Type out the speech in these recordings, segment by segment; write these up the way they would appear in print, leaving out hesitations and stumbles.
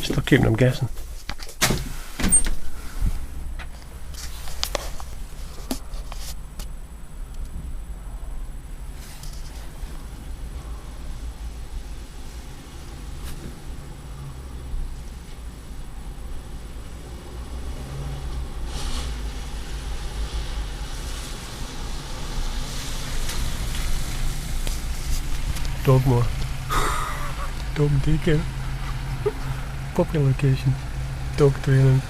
Still keeping them guessing. Dogmore. Dog daycare. Puppy location. Dog training.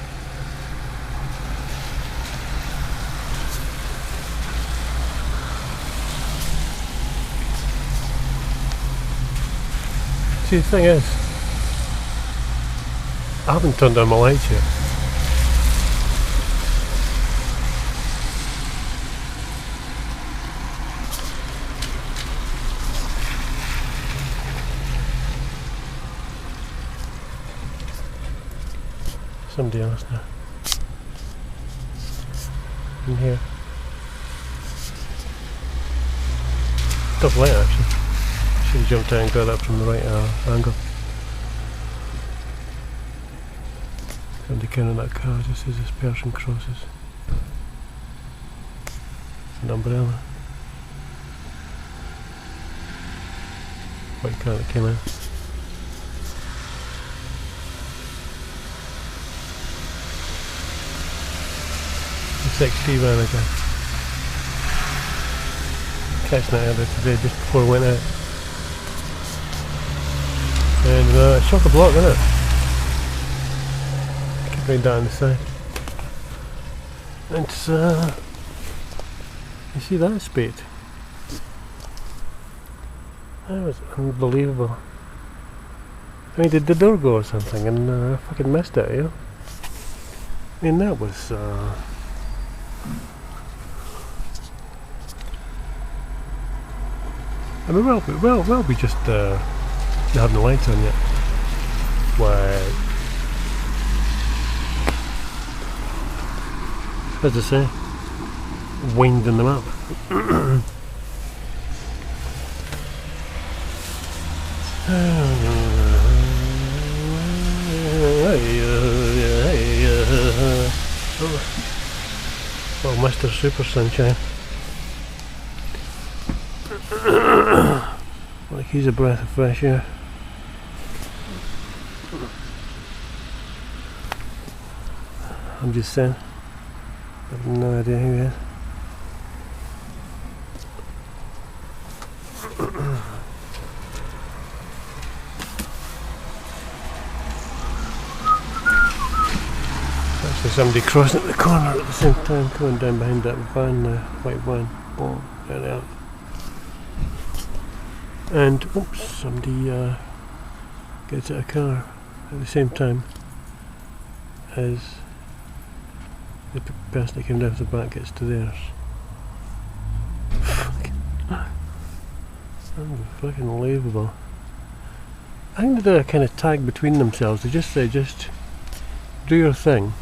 See, the thing is, I haven't turned on my lights yet. Somebody else now. In here. Tough light actually. Should have jumped out and got that from the right angle. Somebody counting that car just as this person crosses. An umbrella. White car that came in. The 6T van again. Catching it earlier today just before I went out. And it's chock-a-block, isn't it? Keep right down the side. And it's you see that speed? That was unbelievable. I mean, did the door go or something and I fucking missed it, you know? I mean, that was I mean, well, we just having the lights on yet. Why? As I say, winding them up. Oh, Mr. Super Sunshine. Like he's a breath of fresh air. I'm just saying. I have no idea who he is. Actually somebody crossing at the corner at the same time, coming down behind that van, the white van. Oh, there they are. And oops, somebody gets out a car at the same time as the person that came down the back gets to theirs. Fucking unbelievable. I think they're a kind of tag between themselves. They just say, just do your thing.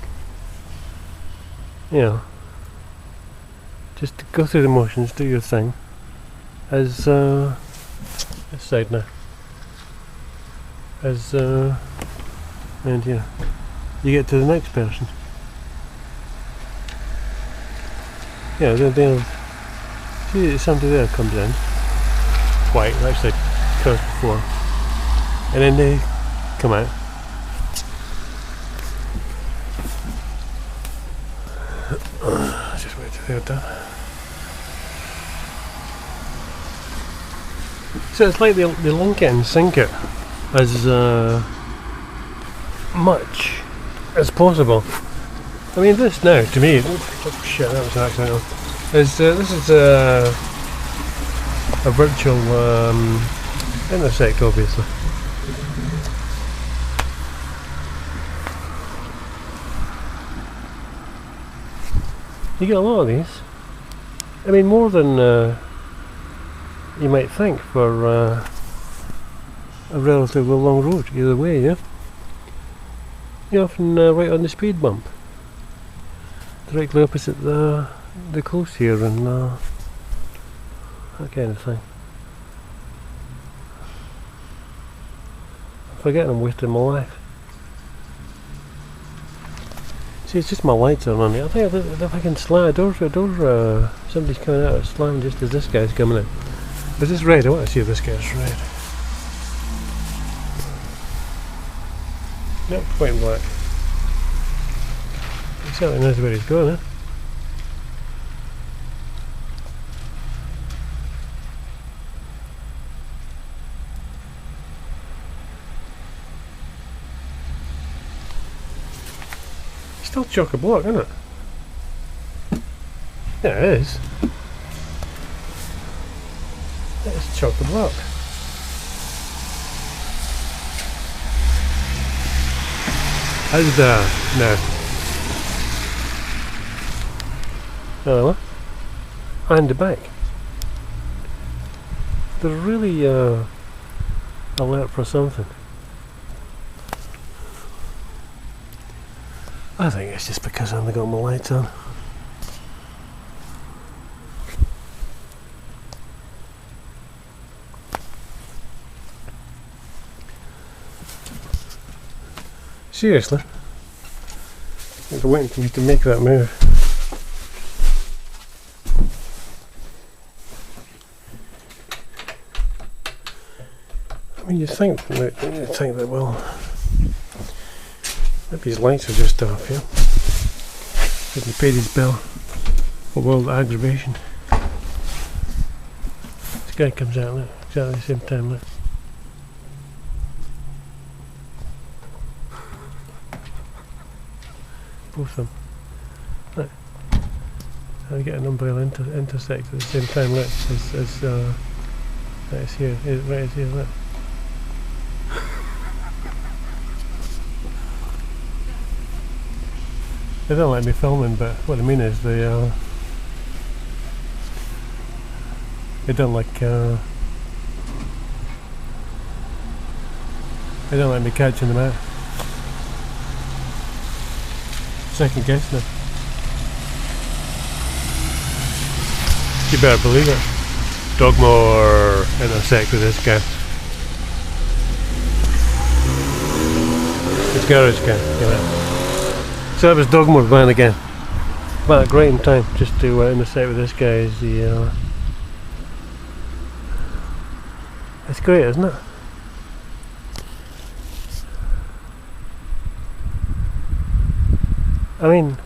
You know, just go through the motions, do your thing. As this side now. As and yeah, you get to the next person. Yeah, they'll see somebody there comes in, white, actually cars before, and then they come out. Just wait till they're done. So it's like they link it and sync it as much as possible. I mean, this now, to me, oh shit, that was accidental. This is a virtual intersect, obviously. You get a lot of these. I mean, more than you might think for a relatively long road either way, yeah? You're often right on the speed bump, directly opposite the coast here and that kind of thing. I'm forgetting I'm wasting my life. See, it's just my lights are on it. I think if I can slam doors, somebody's coming out of slam just as this guy's coming in. Is this red? I want to see if this guy's red. Nope, white and black. He certainly knows where he's going, huh? Still chock-a-block, isn't it? Yeah, it is. It's chock-a-block. How's that? No. Hello. And the back. They're really alert for something. I think it's just because I only got my lights on. Seriously? I'm waiting for you to make that move. I mean, you think that well, maybe his lights are just off here. Hasn't paid his bill for world aggravation. This guy comes out, look, exactly the same time, look. Both of them. Look. I get an umbrella intersect at the same time, look, as right, it's here, right, it's here, look. They don't like me filming, but what I mean is they don't like me catching them out. Second guess now. You better believe it. Dogmore intersect with this guy. It's garage guy, you know. So that was Dogmore's van again. But great in time just to intersect with this guy is the it's great, isn't it? I mean,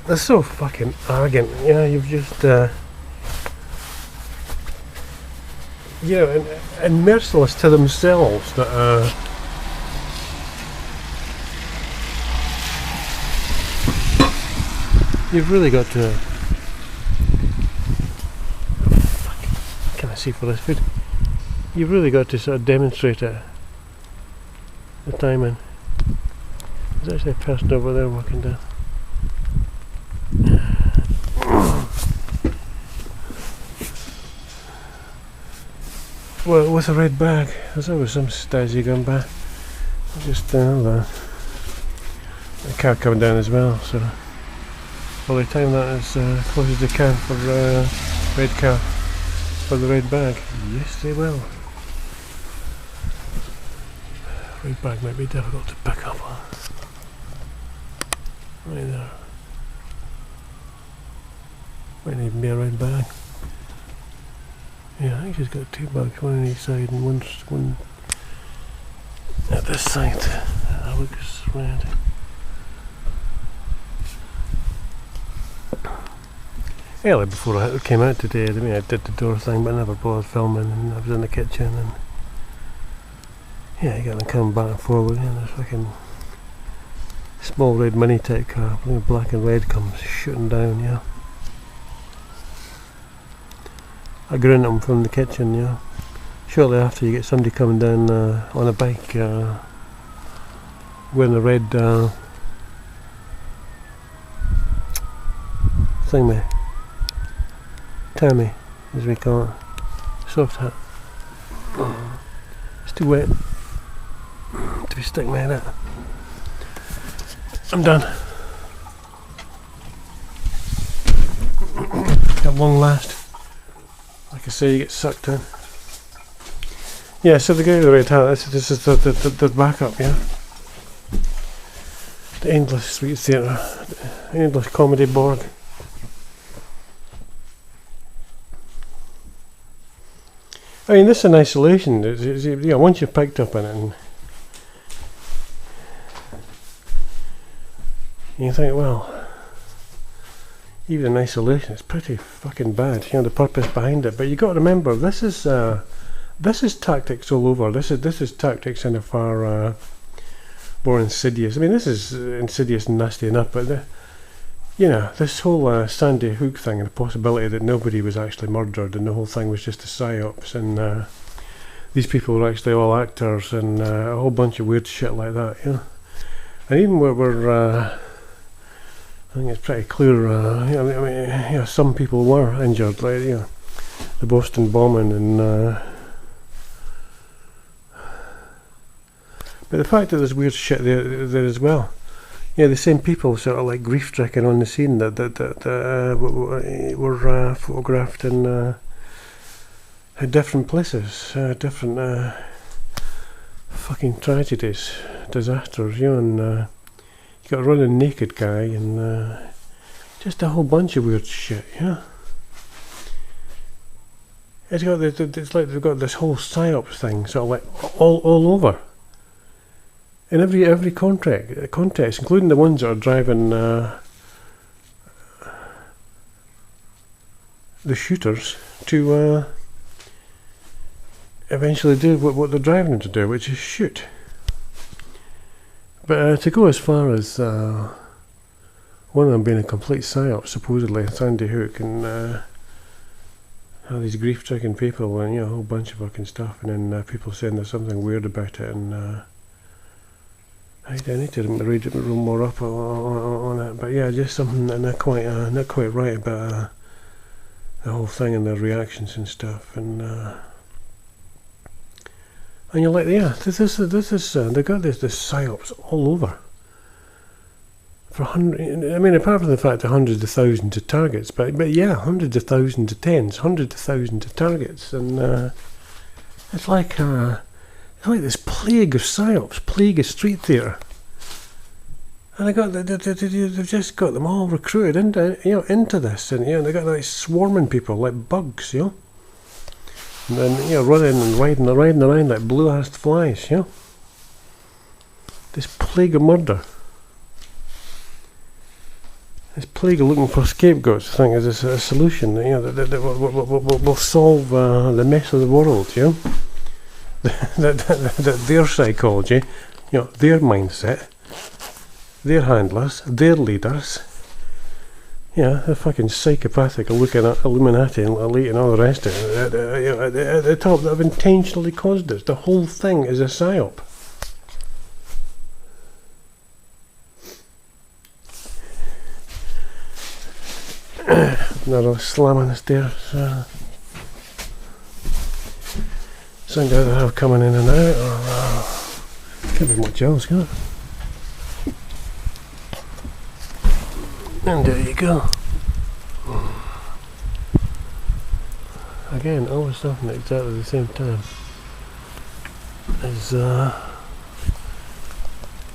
they're so fucking arrogant, you know, you've just you know, and merciless to themselves that you've really got to fuck, can I see for this food? You've really got to sort of demonstrate it, the timing. There's actually a person over there walking down. Well, with a red bag, there's always some stazzy going by. Just the car coming down as well, so by the time that is close as they can for red car for the red bag. Yes, they will. Red bag might be difficult to pick up on. Right there. Might even be a red bag. Yeah, I think she's got two bags, one on each side and one at this side. That looks red. Earlier before I came out today, I mean, I did the door thing, but I never bothered filming, and I was in the kitchen, and yeah, you got them coming back and forward, and there's fucking small red mini type car, black and red comes shooting down, yeah. I grinned at them from the kitchen, yeah. Shortly after, you get somebody coming down on a bike wearing a red thingy, tammy, as we call it, soft hat. It's too wet to be sticking my head out. I'm done. At long last. Like I say, you get sucked in. Yeah, so the guy with the red hat, this is the backup, yeah? The endless street theatre, the endless comedy board. I mean, this in isolation, once you've picked up on it, and you think, well, even in isolation, it's pretty fucking bad. The purpose behind it. But you got to remember, this is tactics all over. This is tactics in a far more insidious. I mean, this is insidious and nasty enough, but this whole Sandy Hook thing and the possibility that nobody was actually murdered and the whole thing was just a psyops, and these people were actually all actors, and a whole bunch of weird shit like that. And even where I think it's pretty clear. Some people were injured, like the Boston bombing, and but the fact that there's weird shit there as well. The same people sort of like grief-stricken on the scene that were photographed in different places, different fucking tragedies, disasters, and you got a running naked guy, and just a whole bunch of weird shit, It's like they've got this whole psyops thing, sort of like all over. In every context, including the ones that are driving the shooters to eventually do what they're driving them to do, which is shoot. But to go as far as one of them being a complete psyop, supposedly, Sandy Hook, and all these grief-stricken people, and a whole bunch of fucking stuff, and then people saying there's something weird about it, and I need to read a little more up on it, but just something not quite right about the whole thing and the reactions and stuff, and you're like, this is they got this psyops all over. For apart from the fact that hundreds of thousands of targets, but hundreds of thousands of tens, hundreds of thousands of targets, and it's like this plague of psyops, plague of street theatre, and they've just got them all recruited into this, and they got like swarming people like bugs, and then running and riding around like blue-assed flies, This plague of murder, this plague of looking for scapegoats, I think, is a solution, that will solve the mess of the world, their psychology, their mindset, their handlers, their leaders, the fucking psychopathic looking at Illuminati and elite and all the rest of it, at the top, that have intentionally caused this. The whole thing is a psyop. Another slam on the stairs. Sound out they have coming in and out, or can't be much else, can it? And there you go. Again, always something at exactly the same time as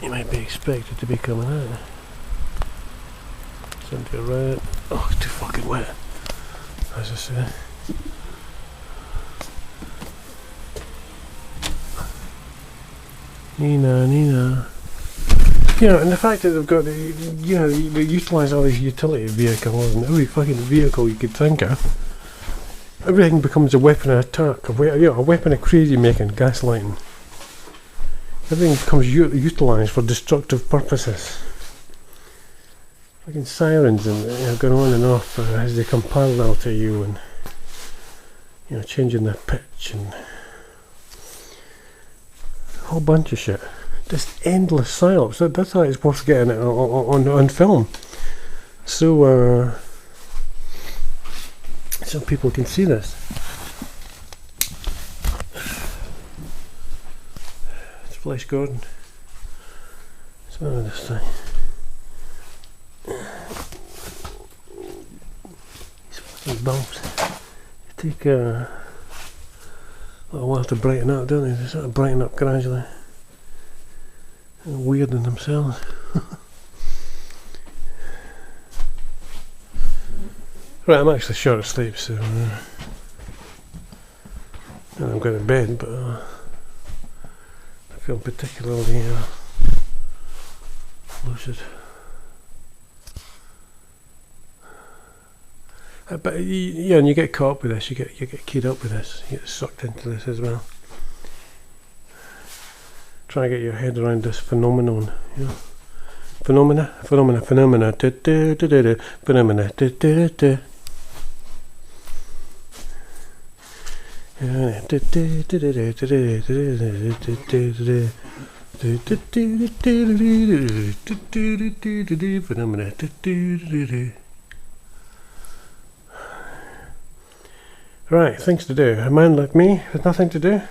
you might be expected to be coming out. Something to your right. Oh, it's too fucking wet, as I say. Nina. And the fact that they've got they utilise all these utility vehicles and every fucking vehicle you could think of. Everything becomes a weapon of attack, a weapon of crazy making, gaslighting. Everything becomes utilised for destructive purposes. Fucking sirens and going on and off as they come parallel to you, and changing their pitch and a whole bunch of shit. Just endless psyops. That's why it's worth getting it on film, so people can see this. It's Flesh Gordon. It's none of this thing. These fucking bulbs. They take a little while to brighten up, don't they? They sort of brighten up gradually. Weird in themselves. Right, I'm actually short of sleep, so and I'm going to bed, but I feel particularly lucid. But yeah, and you get caught up with this. You get keyed up with this. You get sucked into this as well. Try and get your head around this phenomenon. Yeah. Phenomena. Right, things to do. A man like me with nothing to do.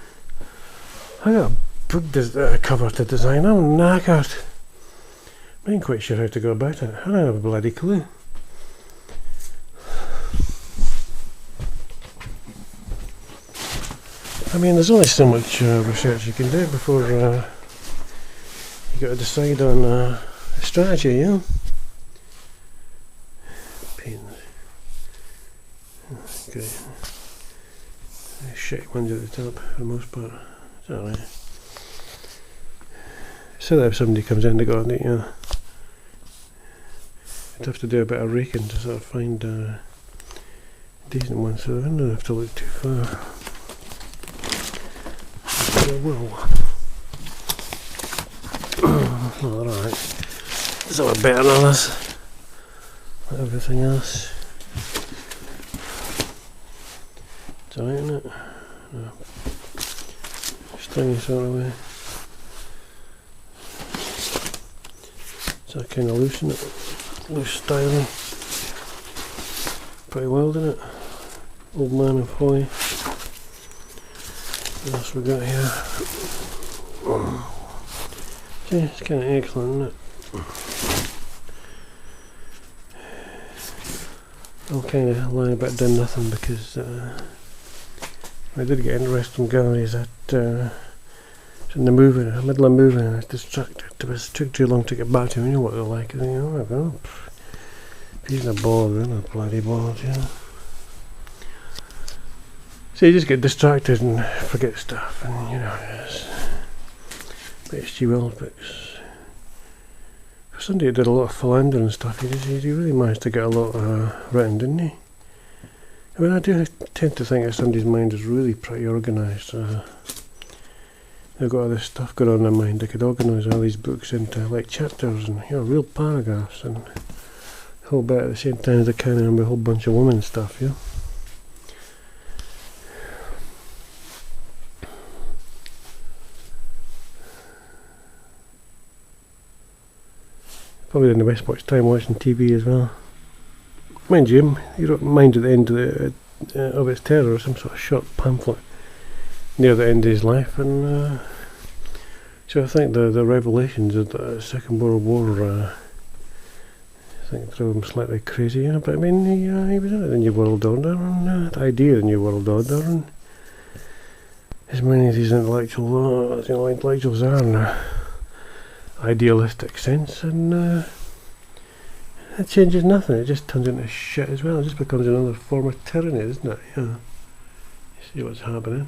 I got a book cover to design. I'm knackered. I ain't quite sure how to go about it. I don't have a bloody clue. I mean, there's only so much research you can do before you got to decide on a strategy, you know? Pins. Okay. Shit ones at the top for the most part. It's alright. So that if somebody comes in, they got it, you know. You'd have to do a bit of raking to sort of find decent ones, so I don't have to look too far. Well, alright. It's all better than this. Everything else. It's alright, isn't it? No. Stringy sort of way. So kind of loose, isn't it? Loose styling. Pretty well, isn't it? Old Man of Hoy. What else we got here? See, it's kind of excellent, isn't it? I'll kind of lie about doing nothing because I did get interesting galleries at in the moving, middle of moving, and I was distracted. It took too long to get back to them. You know what they're like. You know, if he's not bored, they're not bloody bored, you know. So you just get distracted and forget stuff, and you know, H.G. Wells books. For somebody who did a lot of philandering and stuff, he really managed to get a lot written, didn't he? I mean, I do tend to think that somebody's mind is really pretty organised. They've got all this stuff going on in their mind. They could organise all these books into like chapters and, you know, real paragraphs, and a whole bit at the same time as they're carrying on with a whole bunch of women stuff, you know. Probably in the best watch time watching TV as well. Mind you don't mind at the end of its terror, some sort of short pamphlet near the end of his life, and so I think the revelations of the Second World War, I think drove him slightly crazy, you know. But I mean, he was in the New World Order, and the idea of the New World Order, and as many of these intellectuals are in an idealistic sense, and it changes nothing. It just turns into shit as well. It just becomes another form of tyranny, isn't it? Yeah. You see what's happening?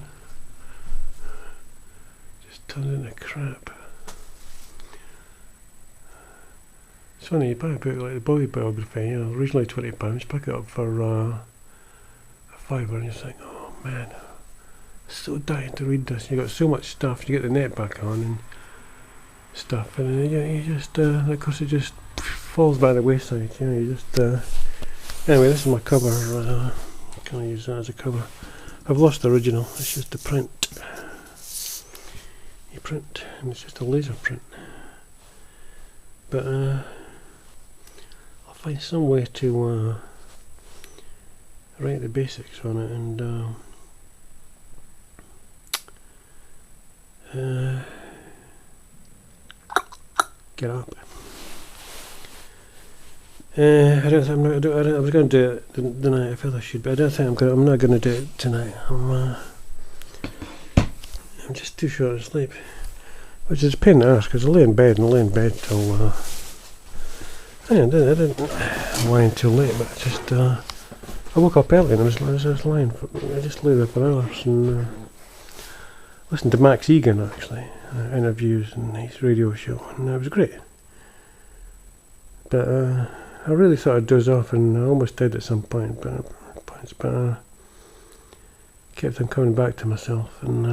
Just turns into crap. It's funny, you buy a book like the Bowie biography, you know, originally £20, pick it up for a £5, and you think, oh man, I'm so dying to read this. You got so much stuff, you get the net back on and stuff, and you just, of course, it just falls by the wayside. You know, you just. Anyway, this is my cover. Can I use that as a cover? I've lost the original. It's just a print. You print, and it's just a laser print. But I'll find some way to write the basics on it and get up. I was going to do it the night I feel I should, but I don't think I'm not going to do it tonight. I'm just too short of sleep, which is a pain in the arse because I lay in bed till I didn't wind too late, but just I woke up early and I was lying. I just lay there for hours and listened to Max Egan actually, interviews and his radio show, and it was great. But I really sort of dozed off, and I almost did at some point, but kept on coming back to myself, and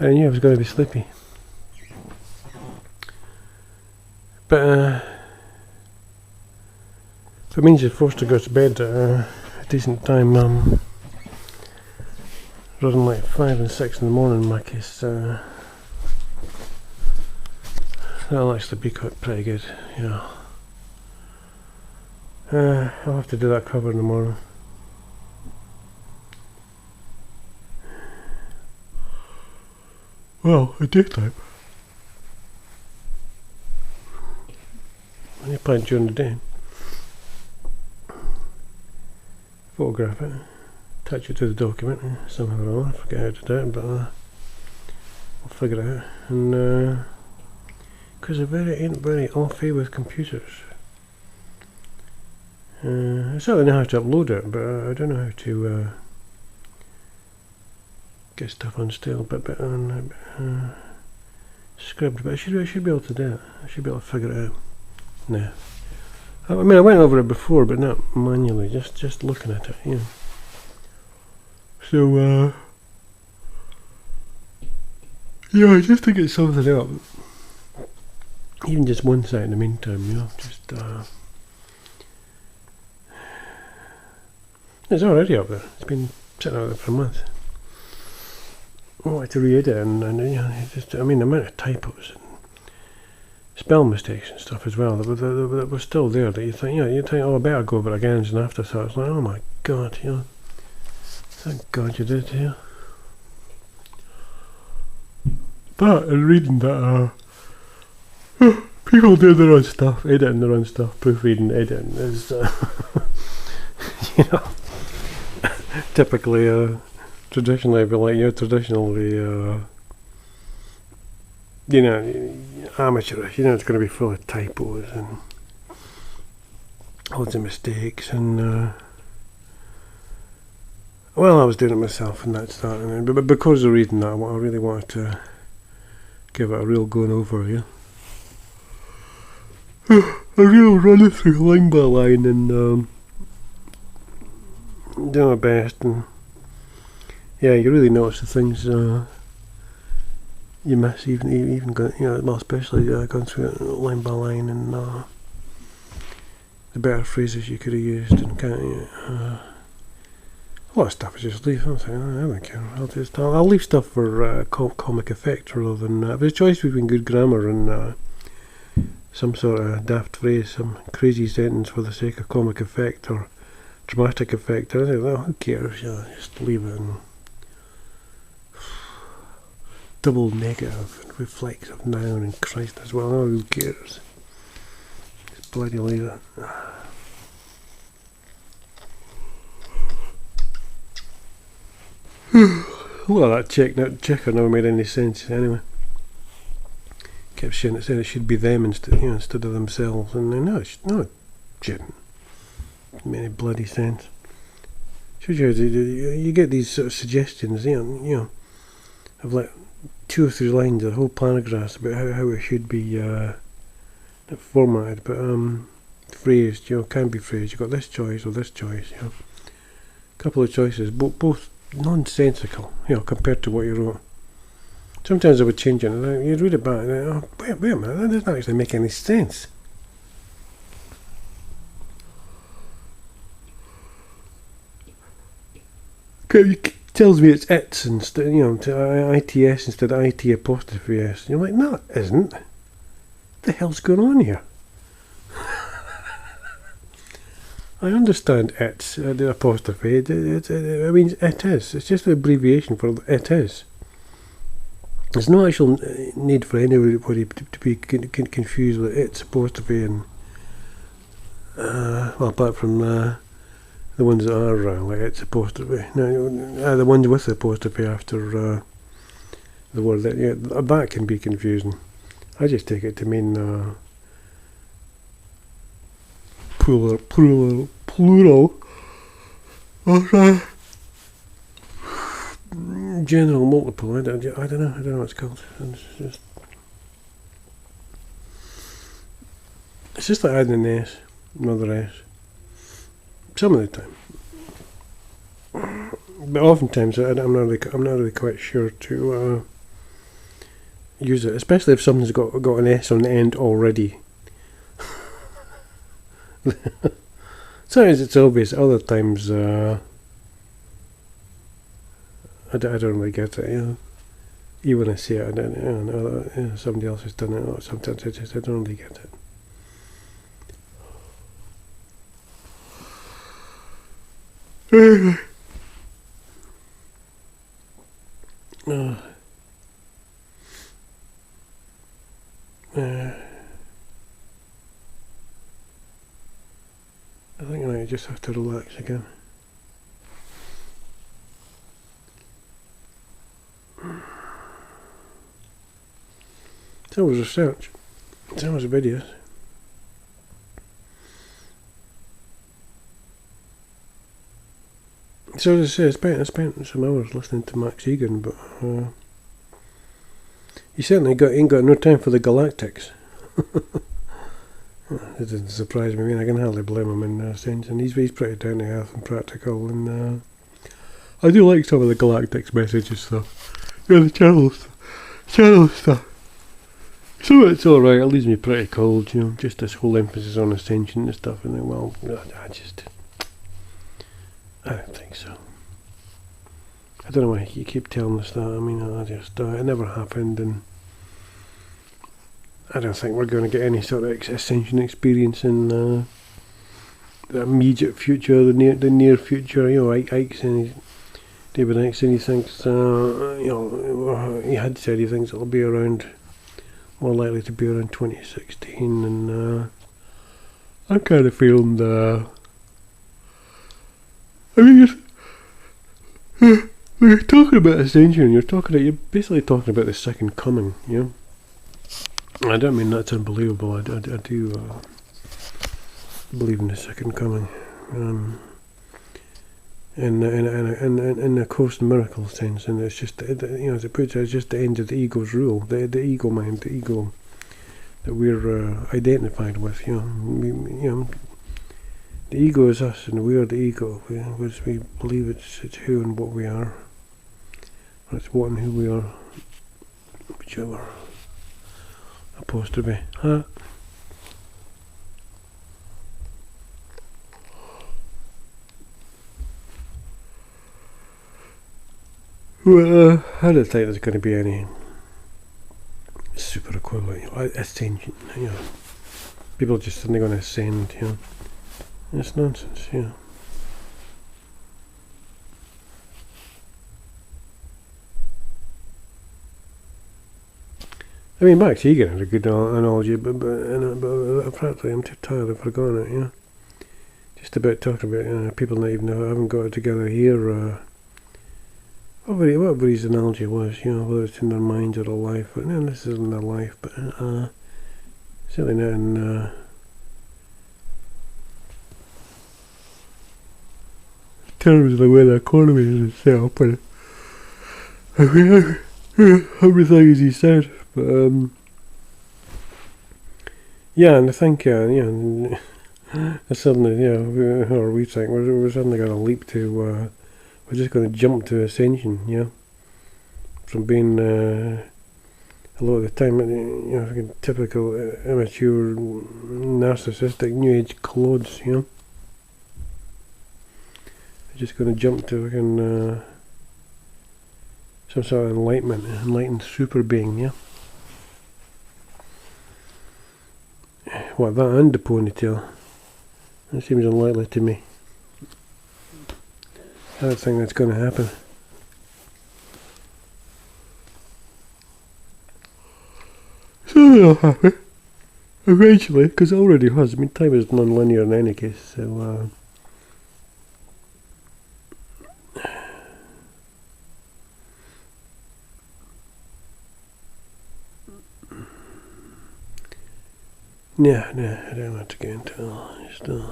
I knew I was going to be sleepy. But if it means you're forced to go to bed at a decent time, rather than like 5 and 6 in the morning in my case, that'll actually be pretty good, yeah. I'll have to do that cover in the morning. Well, at daytime. When you play it during the day, photograph it, attach it to the document, somehow or other, I forget how to do it, but I'll figure it out. And because I ain't very au fait with computers. I certainly know how to upload it, but I don't know how to get stuff on still, but scribbled, but I should be able to do it. I should be able to figure it out. No. I mean, I went over it before, but not manually, just looking at it, you know. So, yeah, I just think it's something up. Even just one side in the meantime, you know, just, it's already up there. It's been sitting out there for a month. I wanted to re-edit it, and you know, just, I mean, the amount of typos and spell mistakes and stuff as well that were still there, that you think, oh, I better go over it again as an afterthought. It's like, oh my god, you know, thank god you did, yeah. But in reading that, people do their own stuff, editing their own stuff, proofreading, editing is, you know, typically, traditionally, but like you're traditionally, you know, amateurish. You know, it's going to be full of typos and loads of mistakes. And well, I was doing it myself, and that's that. And but because of reading that, I really wanted to give it a real going over. Yeah, a real run through line by line and do my best. And yeah, you really notice the things you miss, even going, you know, well, especially going through it line by line, and the better phrases you could have used, and a lot of stuff I just leave. I don't care. I'll leave stuff for comic effect rather than. If there's a choice between good grammar and some sort of daft phrase, some crazy sentence for the sake of comic effect or dramatic effect, I think, well, who cares? Yeah, just leave it. And double negative and reflexive noun and Christ as well. Who cares? Just bloody leave it. Well, that checker never made any sense anyway. Kept saying it should be them instead of themselves, and no, it shouldn't. Made any bloody sense. You get these sort of suggestions, you know, of like 2 or 3 lines, a whole paragraph about how it should be not formatted, but phrased. You know, can be phrased. You've got this choice or this choice. You know, a couple of choices, both nonsensical. You know, compared to what you wrote. Sometimes I would change it. And you'd read it back. And wait a minute, that doesn't actually make any sense. It tells me it's its instead, you know, to ITS instead of IT apostrophe S. And you're like, no, it isn't. What the hell's going on here? I understand it's the apostrophe. It means it is. It's just an abbreviation for it is. There's no actual need for anybody to be confused with its apostrophe and well, apart from The ones that are like it's supposed to be. No, the ones with the apostrophe after the word, that can be confusing. I just take it to mean plural, or general multiple. I don't know what it's called. It's just like adding an S, another S. Some of the time, but oftentimes I'm not really quite sure to use it, especially if something's got an S on the end already. Sometimes it's obvious. Other times, I don't really get it. Even when I see it, I don't. Somebody else has done it. Or sometimes I don't really get it. I think I just have to relax again. It's always research. It's always videos. So as I say, I spent some hours listening to Max Egan, but he certainly ain't got no time for the Galactics. It doesn't surprise me. I mean, I can hardly blame him in a sense, and he's pretty down to earth and practical, and I do like some of the Galactics messages, though. The channel stuff. So it's alright, it leaves me pretty cold, just this whole emphasis on ascension and stuff, and then, well, I don't think so. I don't know why you keep telling us that. I mean, it never happened, and I don't think we're going to get any sort of ascension experience in the immediate future, the near future. David Icke said he thinks, he had said he thinks it'll be more likely to be around 2016, and I'm kind of feeling when you're talking about ascension, you're basically talking about the second coming, I don't mean that's unbelievable. I do believe in the second coming, in the Course in Miracles sense, and it's just as it puts it, it's just the end of the ego's rule, the ego mind, the ego that we're identified with. The ego is us, and we are the ego. We believe it's who and what we are. It's what and who we are, whichever apostrophe. Well, I don't think there's going to be any super equivalent ascension. People are just suddenly going to ascend. It's nonsense. I mean, Max Egan had a good analogy, but apparently I'm too tired, I've forgotten it, Just about talking about people not even haven't got it together here, whatever his analogy was, whether it's in their minds or their life, but this isn't their life, but certainly not in terms of the way the economy is set up, and everything as he said. But and I think suddenly we think we're suddenly going to leap to we're just going to jump to ascension, from being a lot of the time typical immature narcissistic new age clothes, We're just going to jump to some sort of enlightened super being, What, that and the ponytail? That seems unlikely to me. I don't think that's going to happen. So it'll happen. Eventually, because it already has. I mean, time is non-linear in any case, so Nah, I don't want to get into it.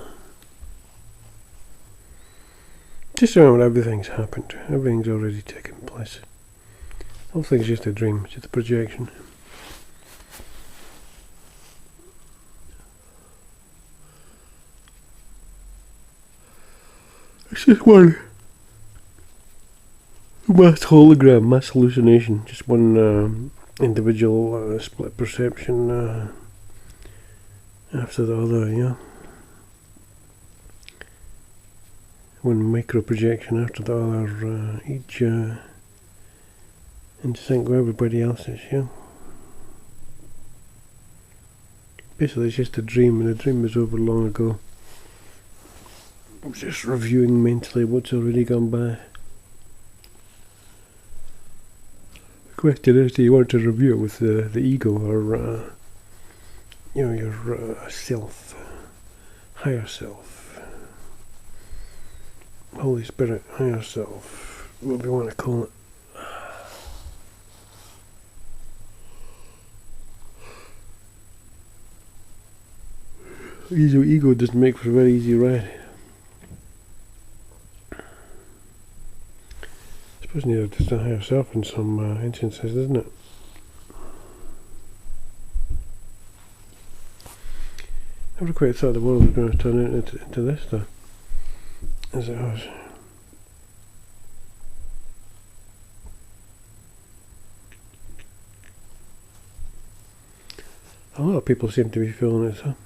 Just remember everything's happened. Everything's already taken place. The whole thing's just a dream, just a projection. It's just one mass hologram, mass hallucination. Just one individual split perception after the other, yeah. One micro projection after the other, each in sync with everybody else's, yeah. Basically, it's just a dream, and the dream was over long ago. I'm just reviewing mentally what's already gone by. The question is, do you want to review it with the ego, or your self, higher self, Holy Spirit, higher self, what we want to call it. Ego doesn't make for a very easy ride. I suppose neither does the higher self in some instances, doesn't it? I never quite thought the world was going to turn into this, though, as it was. A lot of people seem to be feeling it, so.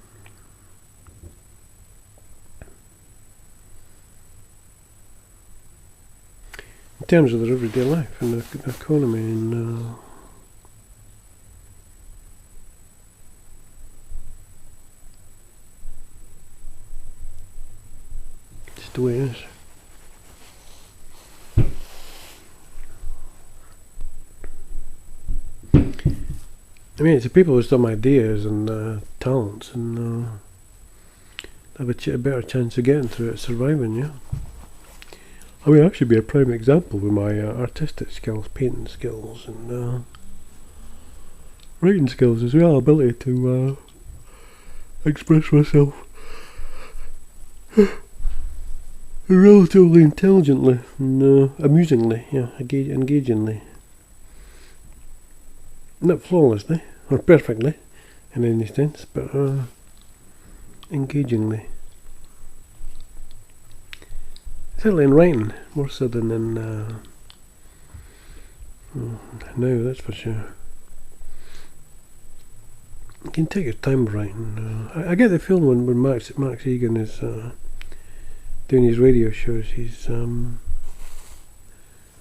In terms of their everyday life and the economy and just the way it is. I mean, it's the people with some ideas and talents and have a better chance of getting through it, surviving, yeah. I mean, I should be a prime example with my artistic skills, painting skills, and writing skills as well, ability to express myself relatively intelligently and amusingly, yeah, engagingly. Not flawlessly, or perfectly, in any sense, but engagingly. Certainly in writing, more so than in now, that's for sure. You can take your time writing. I get the feeling when Max Egan is doing his radio shows, he's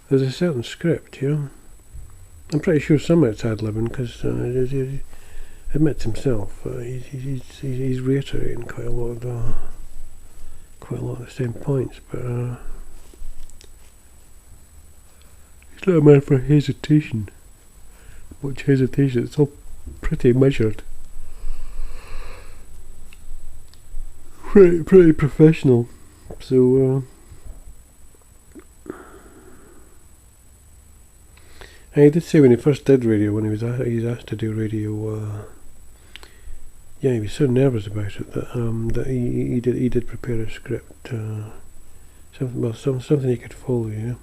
there's a certain script, you know. I'm pretty sure some of it's ad-libbing, because he admits himself he's reiterating quite a lot of the same points, but he's not a man for hesitation. Much hesitation. It's all pretty measured, pretty professional. So and he did say when he first did radio, when he was asked to do radio, yeah, he was so nervous about it that he did prepare a script, something he could follow, you know.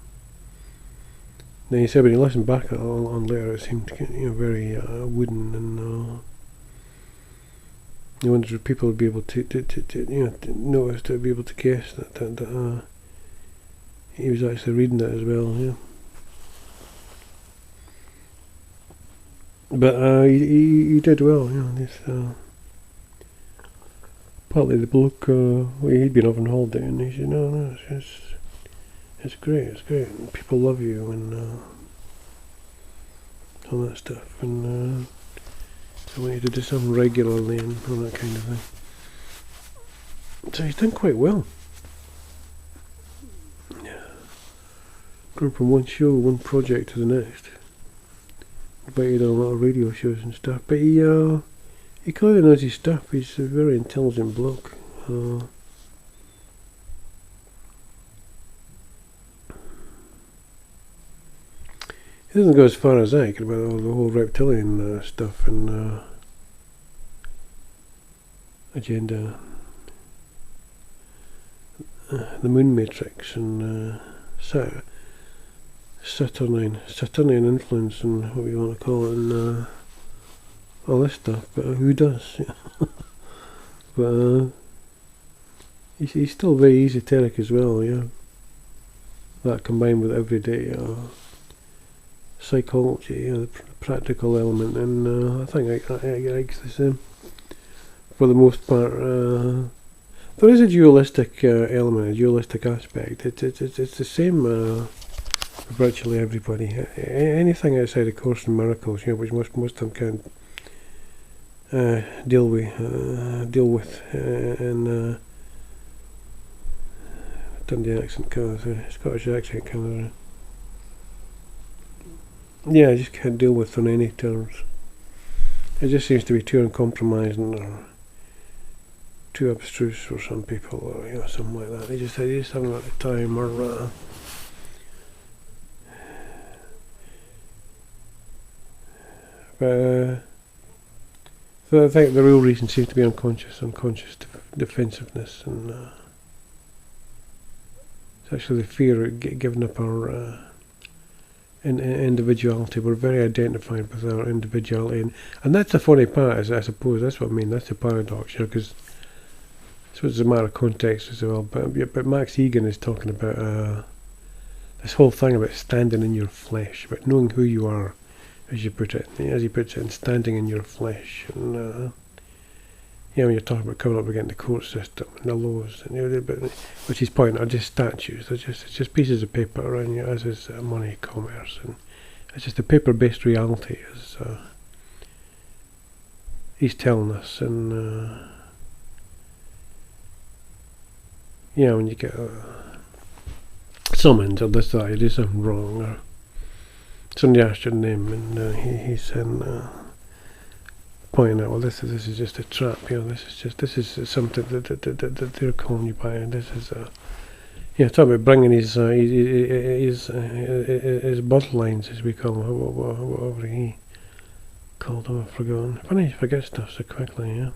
Then he said when he listened back on later, it seemed very wooden, and he wondered if people would be able to notice, to be able to guess that he was actually reading that as well, yeah. But he did well, you know. This partly the bloke, he'd been off on holiday, and he said, no, it's great, and people love you, and all that stuff, and I want you to do something regularly, and all that kind of thing. So he's done quite well. Yeah. Going from one show, one project to the next. But he done a lot of radio shows and stuff, but he clearly knows his stuff. He's a very intelligent bloke. He doesn't go as far as I could about all the whole reptilian stuff, and agenda, the moon matrix, and Saturnian influence, and what you want to call it, and all this stuff. But who does? But he's still very esoteric as well. Yeah, that combined with everyday psychology, the practical element, and I think I likes the same. For the most part, there is a dualistic element, a dualistic aspect. It's the same for virtually everybody. Anything outside of Course in Miracles, which most of them can't deal with, and Dundee accent comes, Scottish accent comes. Yeah, I just can't deal with on any terms. It just seems to be too uncompromising or too abstruse for some people, or something like that. They just haven't got the time, or but so I think the real reason seems to be unconscious defensiveness, and it's actually the fear of giving up our individuality. We're very identified with our individuality, and that's the funny part. I suppose that's what I mean. That's the paradox, because so it's a matter of context as well. But Max Egan is talking about this whole thing about standing in your flesh, about knowing who you are, as he puts it, and standing in your flesh. And when you're talking about coming up against the court system and the laws, and which he's pointing out are just statues. It's just pieces of paper around you, as is money, commerce, and it's just a paper-based reality, as he's telling us. And when you get summoned or this, that, you do something wrong, or somebody asked your name, and he's saying, pointing out, well, this is just a trap. This is something that they're calling you by, and this is talking about bringing his bottle lines, as we call them, whatever he called them. I've forgotten. Funny, you forget stuff so quickly. Yeah,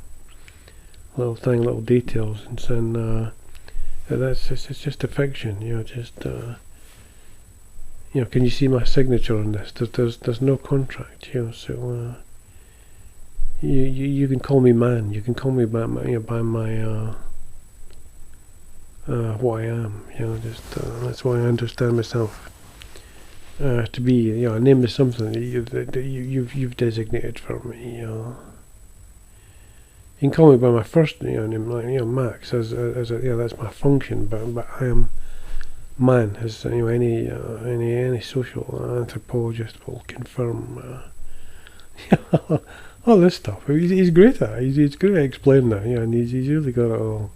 little details, and saying it's just a fiction. Can you see my signature on this? There's no contract. So. You can call me man. You can call me by my what I am. That's why I understand myself to be. A name is something that you've designated for me. You can call me by my first name, like Max, as that's my function. But I am man, as any social anthropologist will confirm. All this stuff. He's great at it. He's great at explaining that, and he's really got it all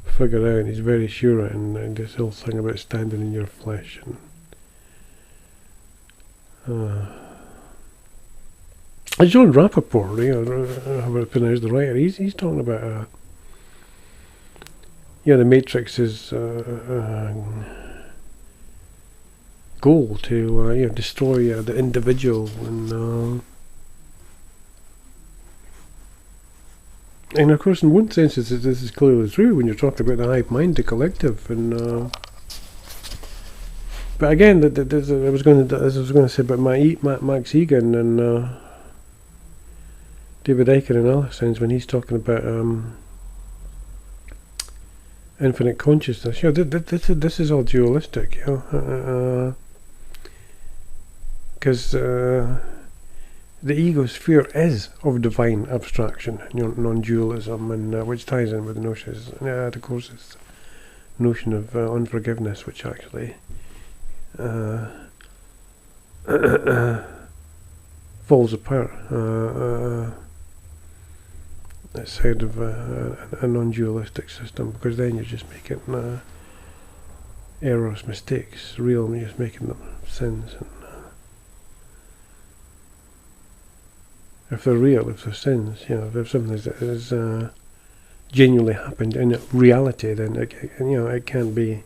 figured out, and he's very sure, and this whole thing about standing in your flesh. And John Rappaport, however I pronounce the writer, he's talking about the Matrix's goal to destroy the individual, and of course, in one sense, this is clearly true when you're talking about the hive mind, the collective, and but again, as I was going to say about Max Egan and David Icke in other sense, when he's talking about infinite consciousness, this is all dualistic, because the ego's fear is of divine abstraction, non-dualism, and which ties in with the notions, of course, this notion of unforgiveness, which actually falls apart outside of a non-dualistic system, because then you're just making errors, mistakes, real, and you're just making them sins. And if they're real, if they're sins, if there's something that has genuinely happened in reality, then it can't be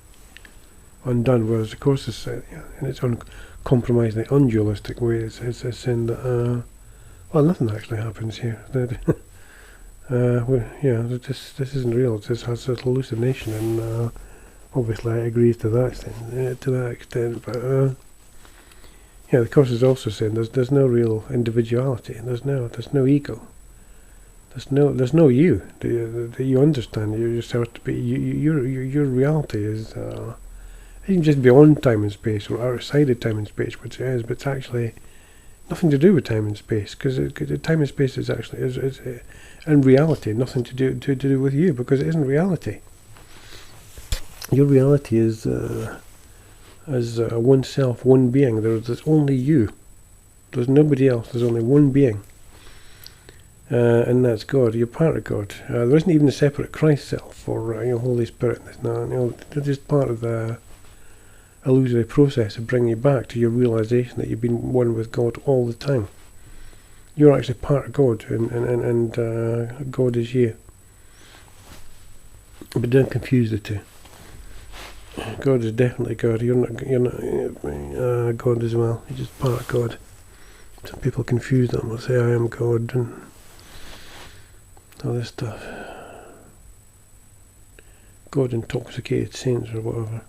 undone. Whereas, of course, it's in its uncompromisingly undualistic way, it's saying that nothing actually happens here. this isn't real. It's just a hallucination, and obviously I agree to that extent. But the course is also saying there's no real individuality. There's no ego. There's no you. You understand yourself to be your reality is even just beyond time and space or outside of time and space, which it is, but it's actually nothing to do with time and space, because time and space is actually is in reality nothing to do with you, because it isn't reality. Your reality is one self, one being. There's only you. There's nobody else. There's only one being, and that's God. You're part of God. There isn't even a separate Christ self or Holy Spirit. They're just part of the illusory process of bringing you back to your realization that you've been one with God all the time. You're actually part of God, and God is you. But don't confuse the two. God is definitely God. You're not God as well. You're just part of God. Some people confuse them. They'll say, I am God, and all this stuff. God intoxicated saints or whatever.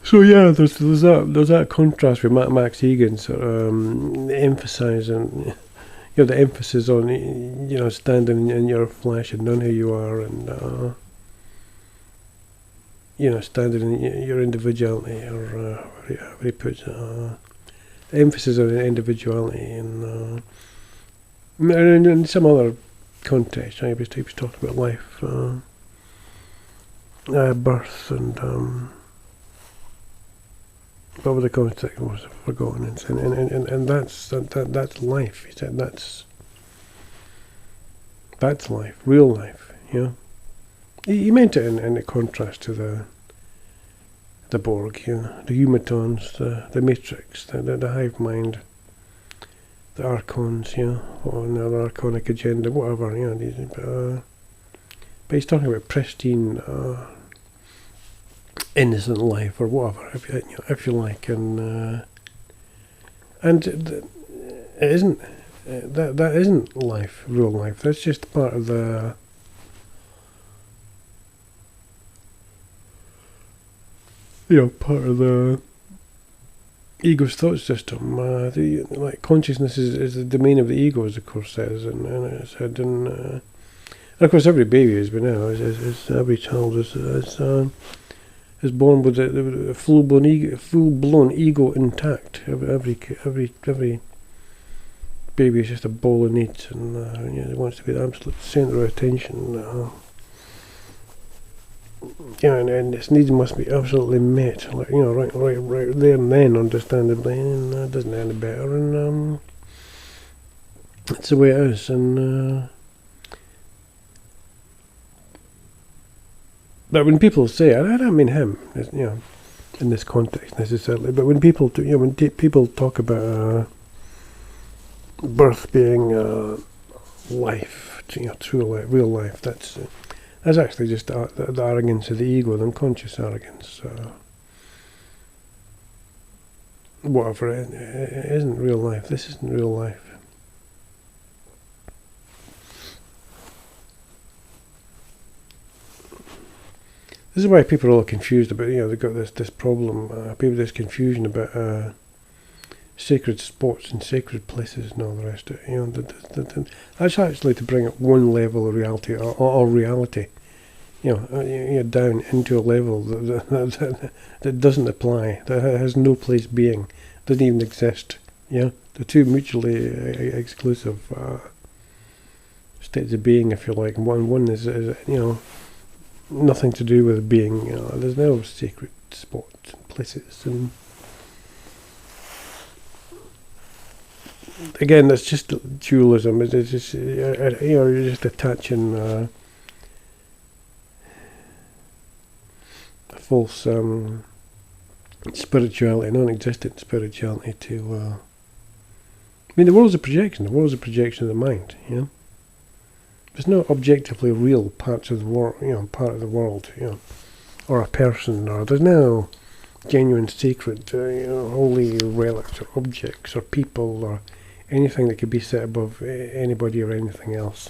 So yeah, there's that contrast with Max Egan's emphasising, the emphasis on standing in your flesh and knowing who you are, and standing in your individuality, or how he puts it, the emphasis on individuality, and in some other context, he was talking about life, birth, and what was the context was forgotten, and that's life. He said that's life, real life. He meant it in contrast to the Borg, the Humatons, the Matrix, the hive mind, the Archons, or another Archonic agenda, whatever, but he's talking about pristine, innocent life, or whatever, if you like, and it isn't. That isn't life, real life. That's just part of the part of the ego's thought system. Consciousness is the domain of the ego, as the course says, and it said, and of course every baby is, but now is every child is born with a full-blown ego intact. Every baby is just a ball of needs, and it wants to be the absolute centre of attention. And its needs must be absolutely met, right there and then, understandably, and that doesn't end any better, and that's the way it is, and but when people say, and I don't mean him, in this context necessarily, but when people people talk about birth being life, true life, real life, that's actually just the arrogance of the ego, the unconscious arrogance. Whatever, it isn't real life. This isn't real life. This is why people are all confused about, they've got this problem, this confusion about sacred spots and sacred places and all the rest of it. That's actually to bring up one level of reality, or reality, down into a level that doesn't apply, that has no place being, doesn't even exist. They're two mutually exclusive states of being, if you like. One is nothing to do with being. There's no sacred spots and places, and again, that's just dualism. It's just you're just attaching a false spirituality, non-existent spirituality, to. The world's a projection. The world's a projection of the mind. There's no objectively real parts of the world, part of the world, or a person, or there's no genuine, sacred, holy relics or objects or people or anything that could be set above anybody or anything else.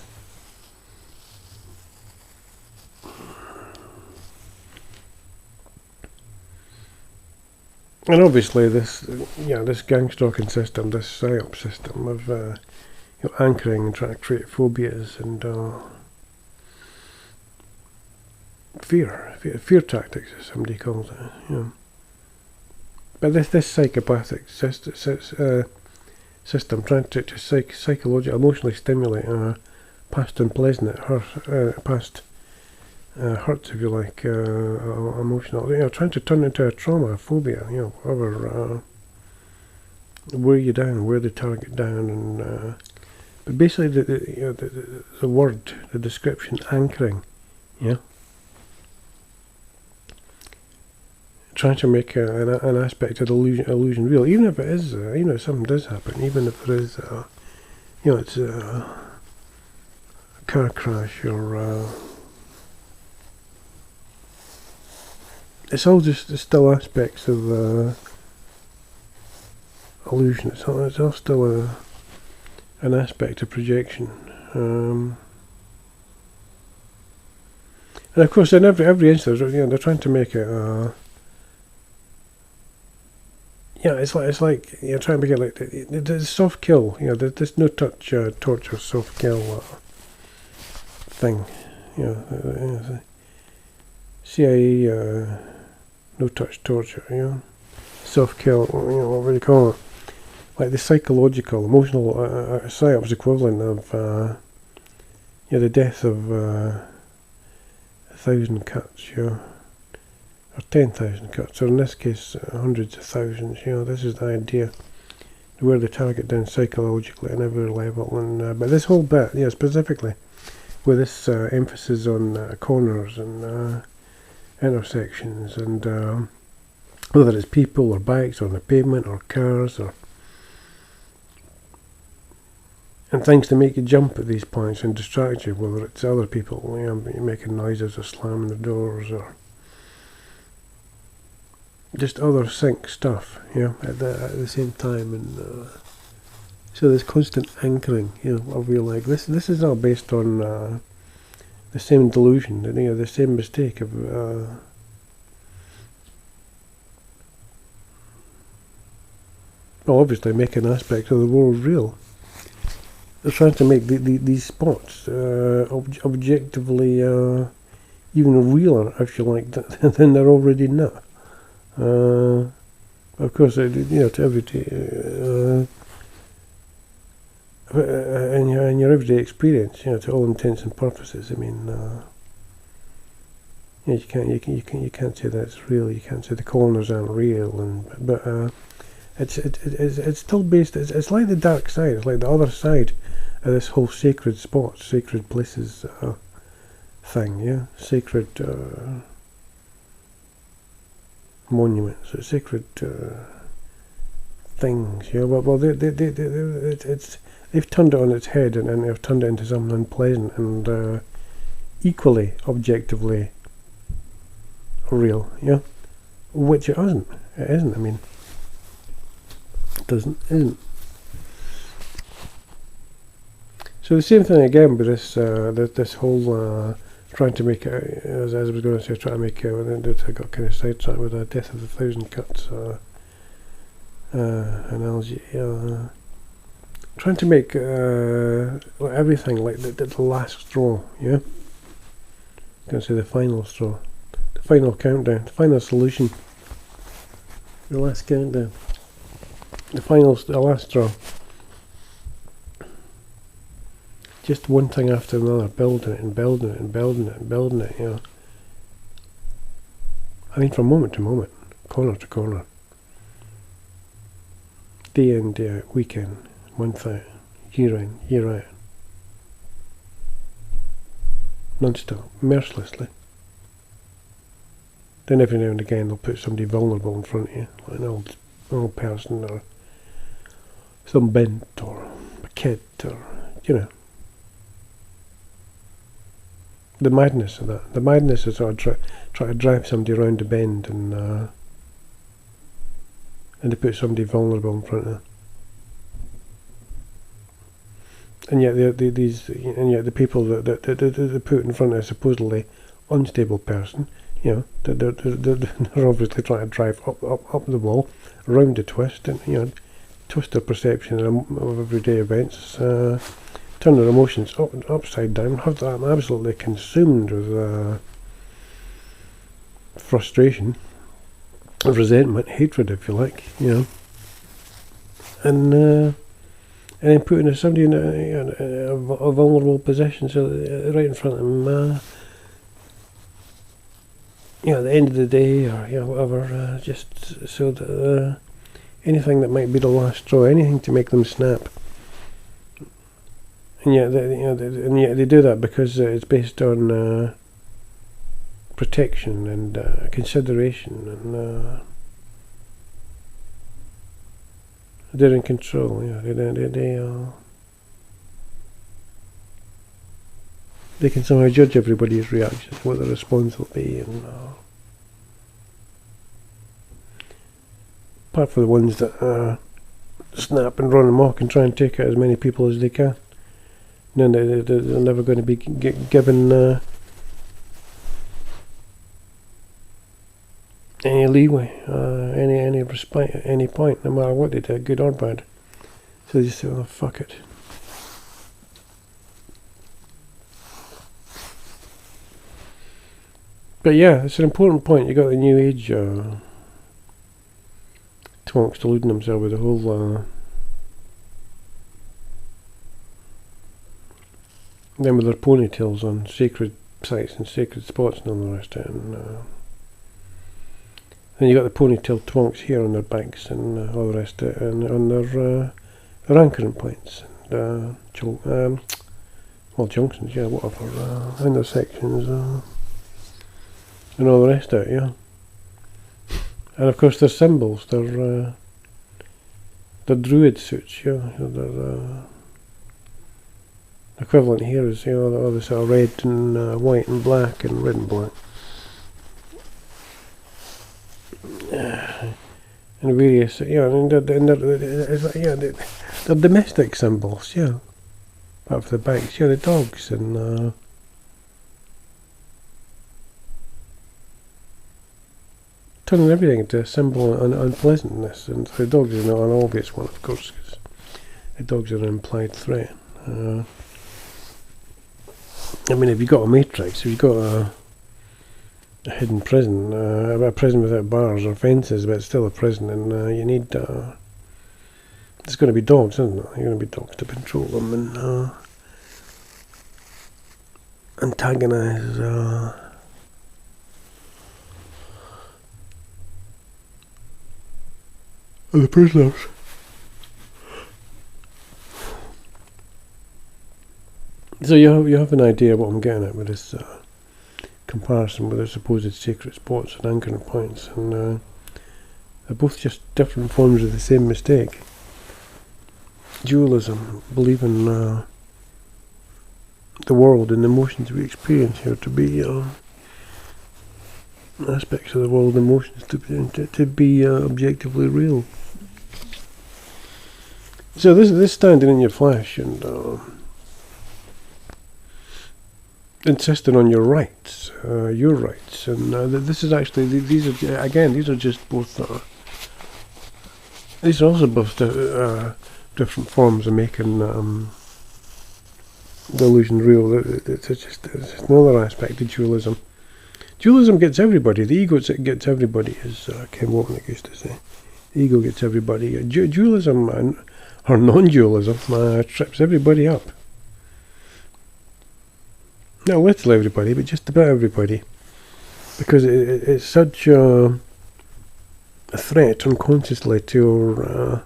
And obviously this gangstalking system, this psyop system of anchoring and trying to create phobias and fear tactics, as somebody calls it. But this psychopathic system trying to psychologically, emotionally stimulate past unpleasant past hurts, if you like, emotional, trying to turn into a trauma, a phobia, whatever, wear you down, wear the target down, and but basically the word, the description, anchoring, trying to make an aspect of the illusion real, even if it is, if something does happen, even if there is, it's a car crash or it's all just still aspects of illusion. It's all still an aspect of projection. And of course, in every instance, they're trying to make it. It's like trying to make it like the soft kill. There's no touch, torture, soft kill thing. CIA. No touch torture, soft kill, whatever you call it, like the psychological, emotional psyops equivalent of, the death of 1,000 cuts, or 10,000 cuts, or in this case, hundreds of thousands. This is the idea, to wear the target down psychologically on every level, and but this whole bit, specifically, with this emphasis on corners and intersections, and whether it's people or bikes or on the pavement or cars and things to make you jump at these points and distract you, whether it's other people making noises or slamming the doors or just other sync stuff at the same time, and so there's constant anchoring of real life. This is all based on the same delusion, the same mistake of obviously making aspects of the world real. They're trying to make these spots objectively even realer, if you like, than they're already not. Of course, to every in your everyday experience, to all intents and purposes. I mean, you can't say that it's real. You can't say the corners aren't real, but it's still based. It's like the dark side. It's like the other side of this whole sacred spots, sacred places thing. Sacred monuments, sacred things. Well, they've turned it on its head, and they've turned it into something unpleasant and equally objectively real, which it isn't. It isn't. I mean, it isn't. So the same thing again with this whole trying to make it, as I was going to say, trying to make it. I got kind of sidetracked with the death of 1,000 cuts analogy. Trying to make everything like the last straw, I'm going to say the final straw, the final countdown, the final solution, the last countdown, the last straw. Just one thing after another, building it and building it and building it and building it, I mean, from moment to moment, corner to corner, day in, day out, weekend, month out, year in, year out, non-stop, mercilessly. Then every now and again they'll put somebody vulnerable in front of you, like an old person or some bent or a kid or, the madness of that. The madness is sort of try to drive somebody around the bend and and they put somebody vulnerable in front of them. And yet the people that they put in front of a supposedly unstable person, they're obviously trying to drive up the wall, around the twist, and twist their perception of everyday events, turn their emotions upside down, have them absolutely consumed with frustration, resentment, hatred, if you like, and then putting somebody in a vulnerable position, so right in front of them, at the end of the day, or whatever, just so that anything that might be the last straw, anything to make them snap. And yet they do that because it's based on protection and consideration, and they're in control. They can somehow judge everybody's reactions, what the response will be, and apart from the ones that snap and run amok and try and take out as many people as they can. No, they're never going to be given any leeway, any respite at any point, no matter what they do, good or bad. So they just say, "Oh, fuck it." But yeah, it's an important point. You got the new age twonks deluding themselves with the whole them with their ponytails on sacred sites and sacred spots and all the rest of it. And then you got the ponytail twonks here on their backs and all the rest of it, and on their anchoring points and junctions, whatever, intersections and all the rest of it, And of course, their symbols, their druid suits, their equivalent here is, all the sort of red and white and black and red and black. And various, and they're domestic symbols, apart from the bikes, the dogs and turning everything into a symbol of unpleasantness, and the dogs is not an obvious one, of course, because the dogs are an implied threat. If you've got a matrix, if you've got a hidden prison, a prison without bars or fences, but it's still a prison, and you need, there's going to be dogs, isn't there? There's going to be dogs to control them and antagonise the prisoners. So you have an idea what I'm getting at with this comparison with the supposed sacred spots and anchoring points, and they're both just different forms of the same mistake. Dualism, believing the world and the emotions we experience here to be aspects of the world, emotions to be objectively real. So this standing in your flesh and insisting on your rights, and this is actually these are just both. These are also both different forms of making the illusion real. It's another aspect of dualism. Dualism gets everybody. The ego gets everybody, as Ken Wapnick used to say. The ego gets everybody. Dualism or non-dualism trips everybody up. Not literally everybody, but just about everybody, because it's such a threat unconsciously to our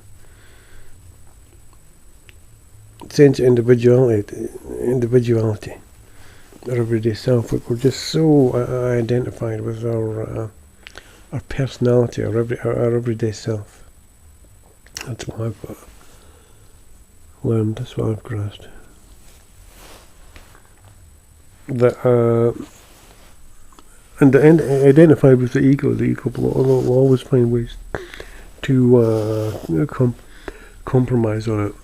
sense of individuality, our everyday self. We're just so identified with our personality, our everyday self. That's what I've learned. That's what I've grasped. That and identified with the ego will always find ways to compromise on it.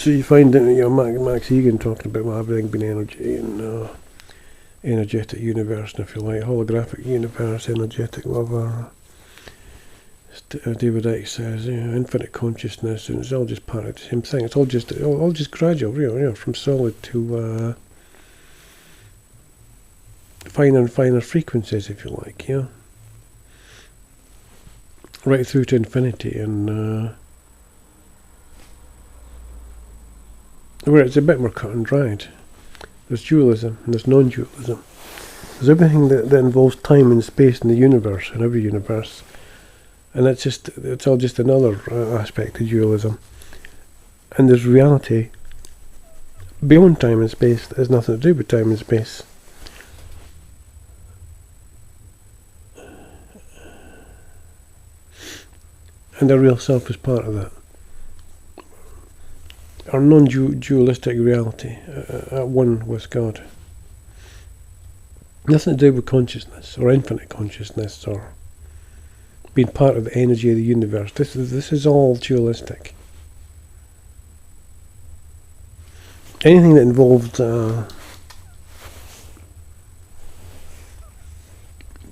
So you find that, you know, Max Egan talking about, well, everything being energy and energetic universe, and if you like, holographic universe, energetic lover. David Icke says, you know, infinite consciousness, and it's all just part of the same thing. It's all just gradual, you know, from solid to finer and finer frequencies, if you like, yeah, right through to infinity, and where it's a bit more cut and dried. There's dualism and there's non-dualism. There's everything that involves time and space in the universe, in every universe. And it's all just another aspect of dualism. And there's reality beyond time and space that has nothing to do with time and space. And the real self is part of that. Our non-dualistic reality, at one with God. Nothing to do with consciousness, or infinite consciousness, or being part of the energy of the universe. This is all dualistic. Anything that involved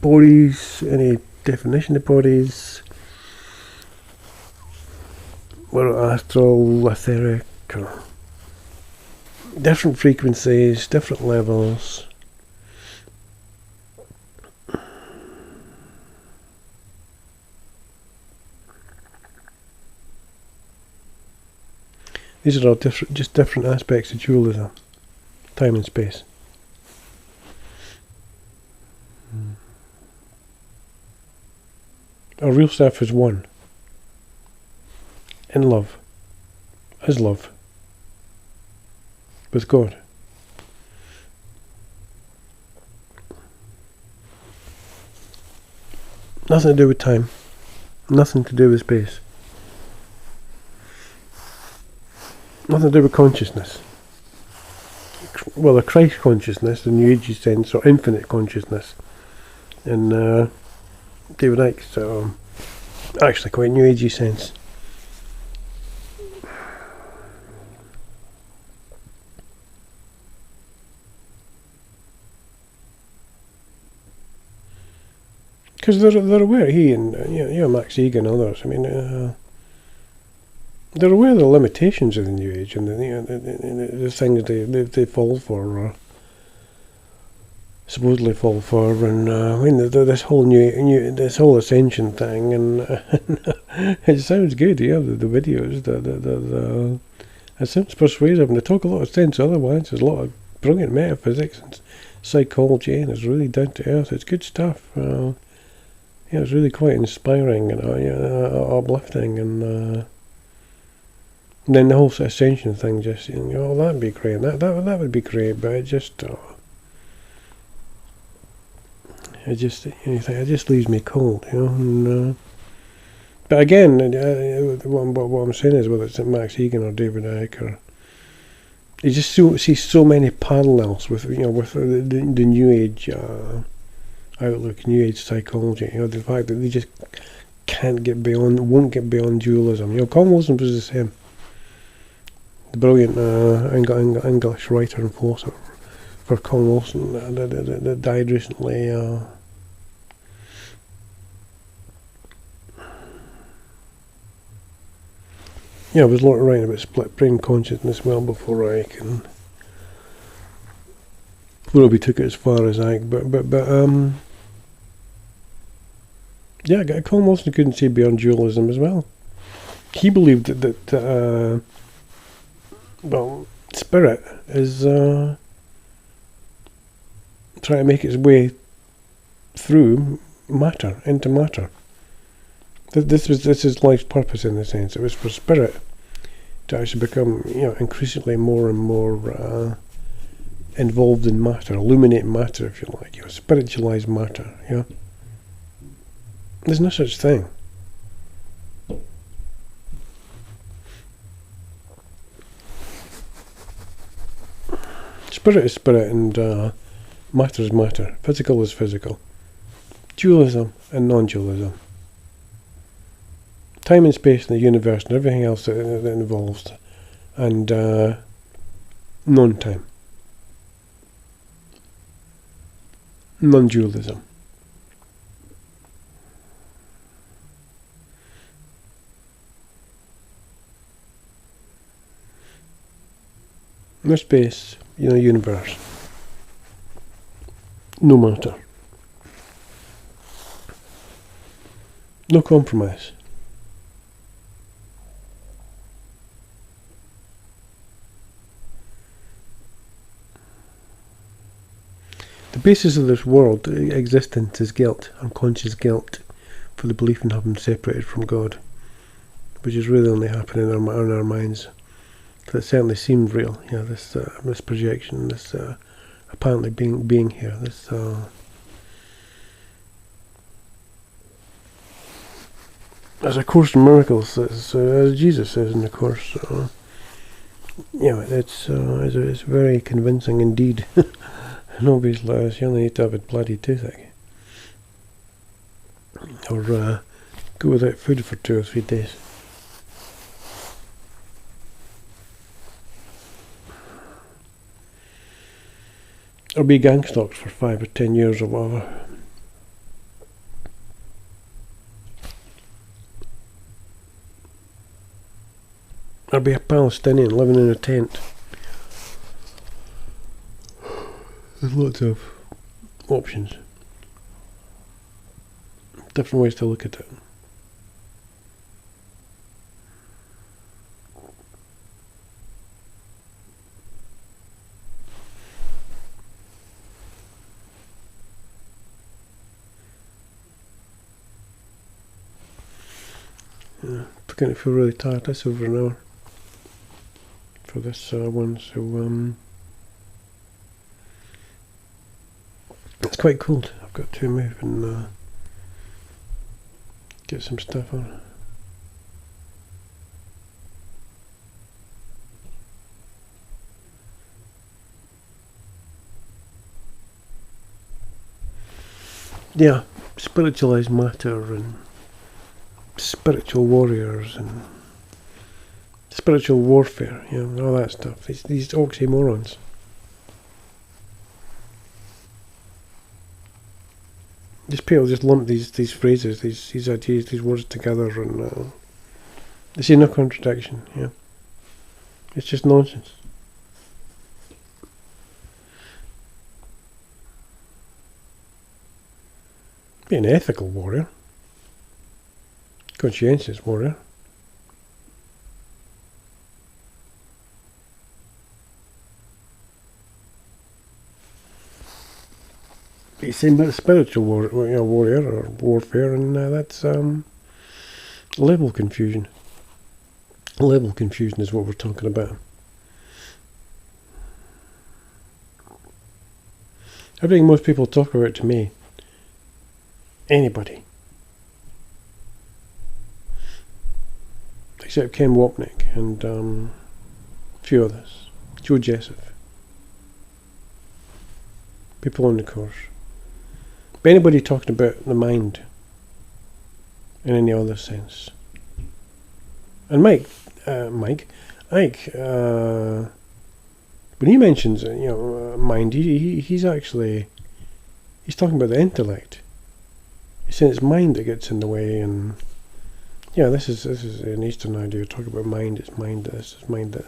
bodies, any definition of bodies, whether astral, etheric, or different frequencies, different levels. These are all different aspects of dualism, time and space. Our real self is one, in love, as love, with God. Nothing to do with time, nothing to do with space. Nothing to do with consciousness. Well, a Christ consciousness, the New Agey sense, or infinite consciousness. And David Icke's actually quite New Agey sense. Because they're aware, he and Max Egan and others, I mean, they're aware of the limitations of the New Age and the things they fall for, or supposedly fall for, and I mean this whole this whole ascension thing, and it sounds good, yeah. The videos, it sounds persuasive, and they talk a lot of sense. Otherwise, there's a lot of brilliant metaphysics and psychology, and it's really down to earth. It's good stuff. Yeah, it's really quite inspiring and uplifting, and then the whole ascension thing, just, you know, that'd be great. That would be great, but it just you know, it just leaves me cold, you know. And, but again, what I'm saying is, whether it's Max Egan or David Icke, or you just see so many parallels with, you know, with the New Age outlook, New Age psychology. You know, the fact that they just won't get beyond dualism. You know, Carl Wilson was the same. The brilliant English writer and philosopher for Carl Wilson that died recently. Yeah, I was writing about split brain consciousness well before Icke, and probably took it as far as Icke, but yeah, Carl Wilson couldn't see beyond dualism as well. He believed that well, spirit is trying to make its way through matter, into matter. This is life's purpose, in the sense. It was for spirit to actually become, you know, increasingly more and more involved in matter, illuminate matter, if you like, you know, spiritualize matter. You know, there's no such thing. Spirit is spirit, and matter is matter. Physical is physical. Dualism and non-dualism. time and space in the universe and everything else that involves, and non-time, non-dualism. No space, universe. No matter. No compromise. The basis of this world existence is guilt, unconscious guilt, for the belief in having separated from God, which is really only happening in our minds. So it certainly seemed real, this projection, this apparently being here, this as a Course in Miracles, as Jesus says in the Course, it's very convincing indeed. And obviously, you only need to have a bloody toothache, or go without food for 2 or 3 days. Or be gangstalked for 5 or 10 years or whatever. Or be a Palestinian living in a tent. There's lots of options. Different ways to look at it. Beginning to feel really tired. That's over an hour for this one, so it's quite cold. I've got to move and get some stuff on. Yeah, spiritualized matter and spiritual warriors and spiritual warfare, all that stuff. These oxymorons. Just people just lump these phrases, these ideas, these words together, and they see no contradiction. It's just nonsense. Be an ethical warrior, conscientious warrior. You say spiritual warrior or warfare, and that's level confusion. Level confusion is what we're talking about. Everything most people talk about to me, anybody, except Ken Wapnick and a few others, Joe Jessup, people on the course. But anybody talking about the mind in any other sense. And Ike, when he mentions mind, he's talking about the intellect. He's saying it's mind that gets in the way, and this is an Eastern idea. Talk about mind. It's mind this. It's mind that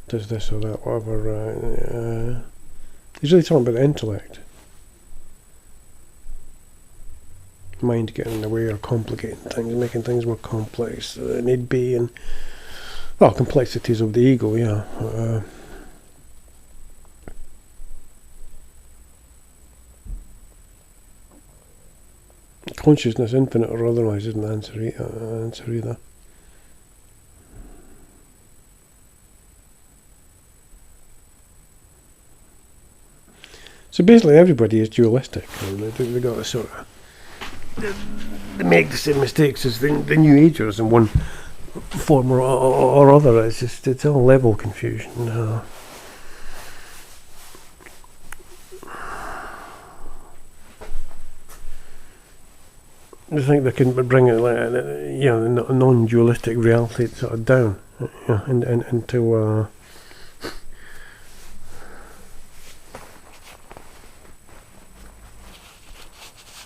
does this or that. Whatever. He's really talking about the intellect. Mind getting in the way or complicating things, making things more complex than they need be, and complexities of the ego. Consciousness, infinite or otherwise, isn't the answer either. So basically, everybody is dualistic. They got a sort of. They make the same mistakes as the New Agers in one form or other. It's all level confusion. they think they can bring it, like, a non-dualistic reality sort of down, into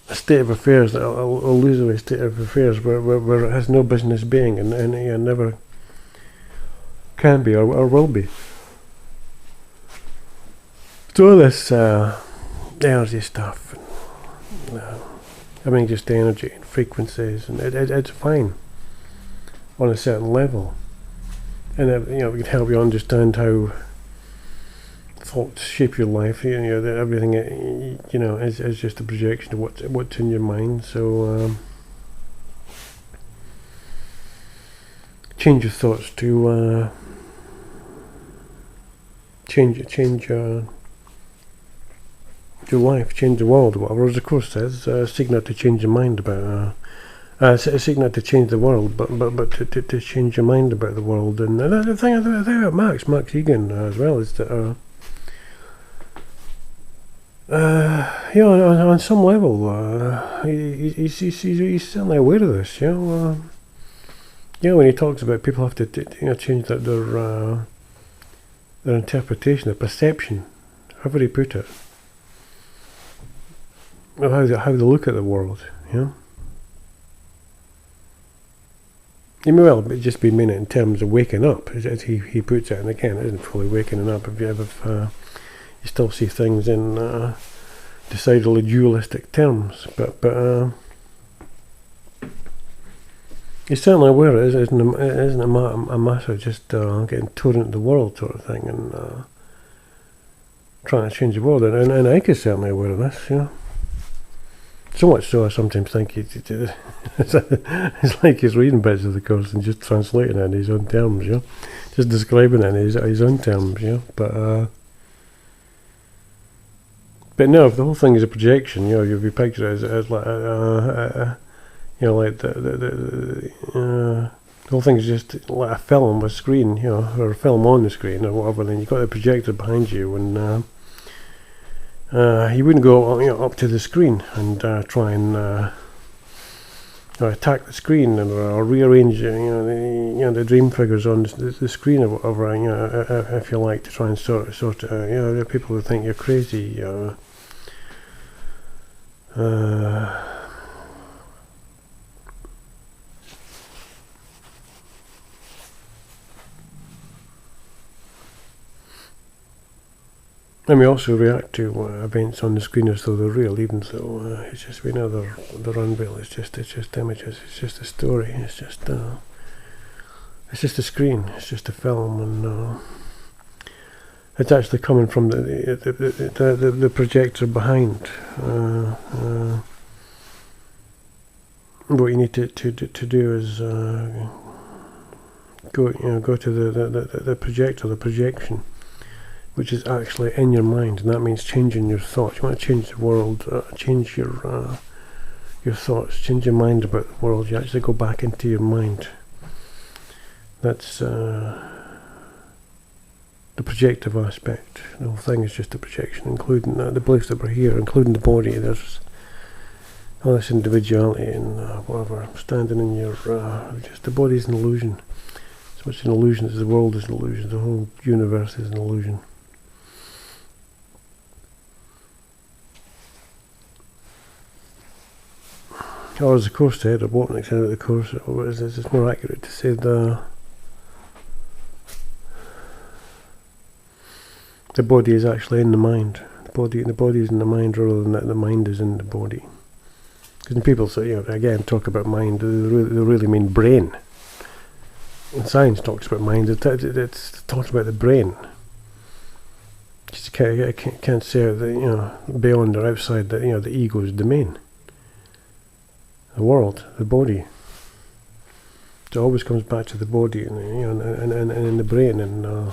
a state of affairs, an illusory state of affairs where it has no business being, and never can be or will be. So all this energy stuff, just energy and frequencies, and it's fine on a certain level, and it can help you understand how thoughts shape your life. That everything is just a projection of what's in your mind. So change your thoughts to change your life, change the world, whatever. As the Course says, seek not to change your mind about. Seek not to change the world, but to change your mind about the world. And the thing about Max Egan as well is that on some level, he's certainly aware of this. When he talks about people have to change their interpretation, their perception, however he put it, of how they look at the world. You may well just be meaning in terms of waking up, as he puts it, and again, it isn't fully waking up. If you still see things in decidedly dualistic terms, but he's certainly aware it isn't a matter of just getting torn into the world sort of thing, and trying to change the world, and Ike is certainly aware of this. So much so I sometimes think it's like he's reading bits of the Course and just translating it in his own terms, just describing it in his own terms, But no, if the whole thing is a projection, you'll be pictured as like like the whole thing is just like a film, a screen, or a film on the screen or whatever. Then you've got the projector behind you, and you wouldn't go up to the screen and try and attack the screen or rearrange the dream figures on the screen or whatever, if you like, to try and sort it out. People would think you're crazy. And we also react to events on the screen as though they're real, even though it's just they're unreal. It's just images. It's just a story. It's just a screen. It's just a film, and it's actually coming from the projector behind. What you need to do is go to the projector, the projection, which is actually in your mind, and that means changing your thoughts. You want to change the world, change your thoughts, change your mind about the world. You actually go back into your mind. That's the projective aspect. The whole thing is just a projection, including the beliefs that were here, including the body. There's all this individuality and whatever standing in your. Just the body's an illusion. As much an illusion as the world is an illusion. The whole universe is an illusion. Or as the Course said, or Botnick said at the Course, it's more accurate to say the body is actually in the mind. The body is in the mind rather than that the mind is in the body. Because when people say, again, talk about mind, they really mean brain. When science talks about mind, it talks about the brain. You can't say that, beyond or outside the ego's domain. The world, the body. It always comes back to the body and in the brain, and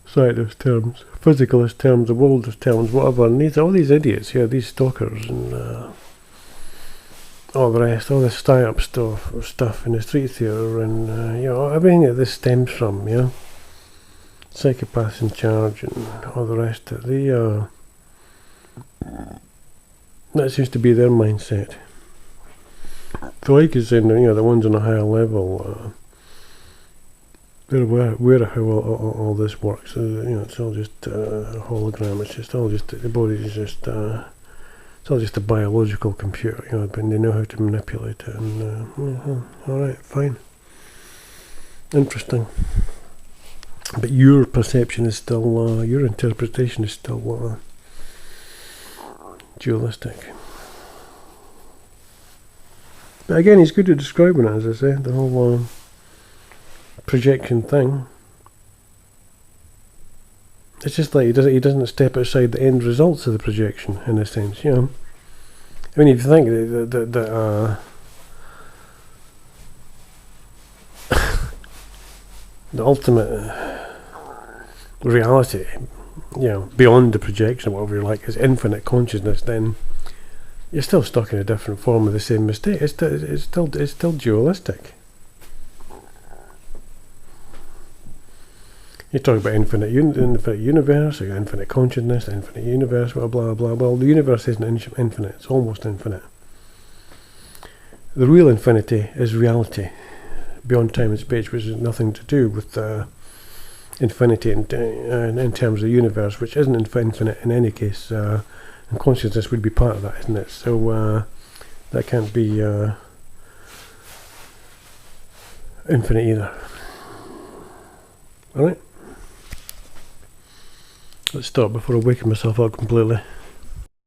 scientist terms, physicalist terms, the worldist terms, whatever. And all these idiots, these stalkers and all the rest, all this tie-up stuff in the street theatre, and everything that this stems from, psychopaths in charge and all the rest of it. That seems to be their mindset. So like is saying, the ones on a higher level, they're aware of how all this works. It's all just a hologram. It's just all just the body is just it's all just a biological computer. But they know how to manipulate it. And all right, fine, interesting. But your perception is still, your interpretation is still dualistic. But again, he's good at describing it, as I say, the whole projection thing. It's just like he doesn't step outside the end results of the projection, in a sense, I mean, if you think that the ultimate reality, beyond the projection, whatever you like, is infinite consciousness, then you're still stuck in a different form of the same mistake. It's still dualistic. You talk about infinite universe, or infinite consciousness, infinite universe, blah blah blah. Well, the universe isn't infinite; it's almost infinite. The real infinity is reality, beyond time and space, which has nothing to do with infinity in terms of the universe, which isn't infinite in any case. And consciousness would be part of that, isn't it? So that can't be infinite either. Alright, let's stop before I wake myself up completely.